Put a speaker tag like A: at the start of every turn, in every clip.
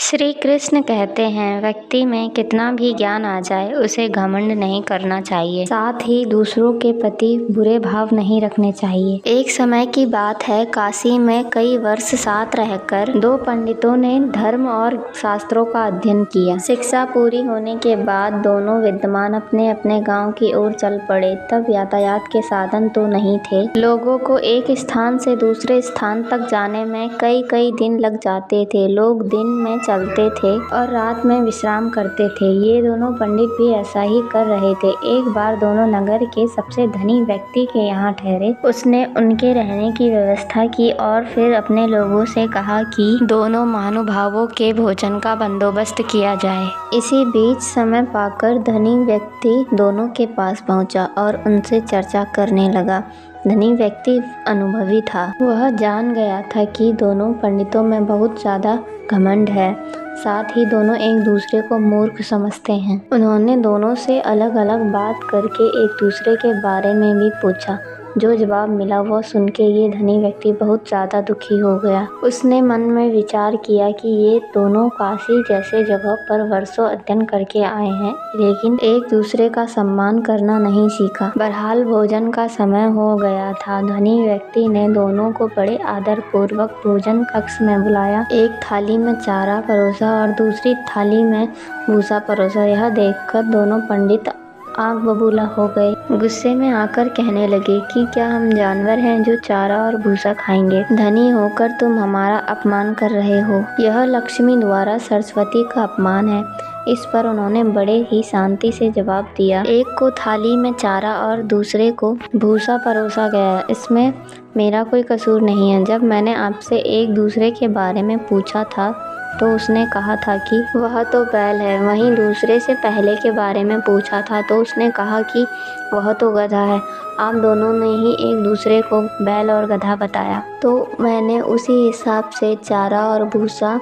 A: श्री कृष्ण कहते हैं, व्यक्ति में कितना भी ज्ञान आ जाए उसे घमंड नहीं करना चाहिए। साथ ही दूसरों के प्रति बुरे भाव नहीं रखने चाहिए। एक समय की बात है, काशी में कई वर्ष साथ रहकर दो पंडितों ने धर्म और शास्त्रों का अध्ययन किया। शिक्षा पूरी होने के बाद दोनों विद्वान अपने अपने गांव की ओर चल पड़े। तब यातायात के साधन तो नहीं थे। लोगों को एक स्थान से दूसरे स्थान तक जाने में कई दिन लग जाते थे। लोग दिन में चलते थे और रात में विश्राम करते थे। ये दोनों पंडित भी ऐसा ही कर रहे थे। एक बार दोनों नगर के सबसे धनी व्यक्ति के यहाँ ठहरे। उसने उनके रहने की व्यवस्था की और फिर अपने लोगों से कहा कि दोनों महानुभावों के भोजन का बंदोबस्त किया जाए। इसी बीच समय पाकर धनी व्यक्ति दोनों के पास पहुंचा और उनसे चर्चा करने लगा। धनी व्यक्ति अनुभवी था। वह जान गया था कि दोनों पंडितों में बहुत ज़्यादा घमंड है। साथ ही दोनों एक दूसरे को मूर्ख समझते हैं। उन्होंने दोनों से अलग अलग बात करके एक दूसरे के बारे में भी पूछा। जो जवाब मिला वह सुन के ये धनी व्यक्ति बहुत ज़्यादा दुखी हो गया। उसने मन में विचार किया कि ये दोनों काशी जैसे जगह पर वर्षों अध्ययन करके आए हैं, लेकिन एक दूसरे का सम्मान करना नहीं सीखा। बहरहाल भोजन का समय हो गया था। धनी व्यक्ति ने दोनों को बड़े आदर पूर्वक भोजन कक्ष में बुलाया। एक थाली में चारा परोसा और दूसरी थाली में भूसा परोसा। यह देखकर दोनों पंडित आग बबूला हो गए। गुस्से में आकर कहने लगे कि क्या हम जानवर हैं जो चारा और भूसा खाएंगे? धनी होकर तुम हमारा अपमान कर रहे हो। यह लक्ष्मी द्वारा सरस्वती का अपमान है। इस पर उन्होंने बड़े ही शांति से जवाब दिया। एक को थाली में चारा और दूसरे को भूसा परोसा गया। इसमें मेरा कोई कसूर नहीं है। जब मैंने आपसे एक दूसरे के बारे में पूछा था तो उसने कहा था कि वह तो बैल है। वहीं दूसरे से पहले के बारे में पूछा था तो उसने कहा कि वह तो गधा है। आप दोनों ने ही एक दूसरे को बैल और गधा बताया, तो मैंने उसी हिसाब से चारा और भूसा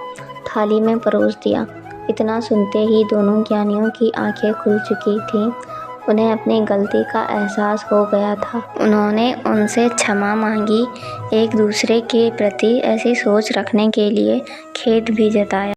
A: थाली में परोस दिया। इतना सुनते ही दोनों ज्ञानियों की आंखें खुल चुकी थीं। उन्हें अपनी गलती का एहसास हो गया था। उन्होंने उनसे क्षमा मांगी। एक दूसरे के प्रति ऐसी सोच रखने के लिए खेद भी जताया।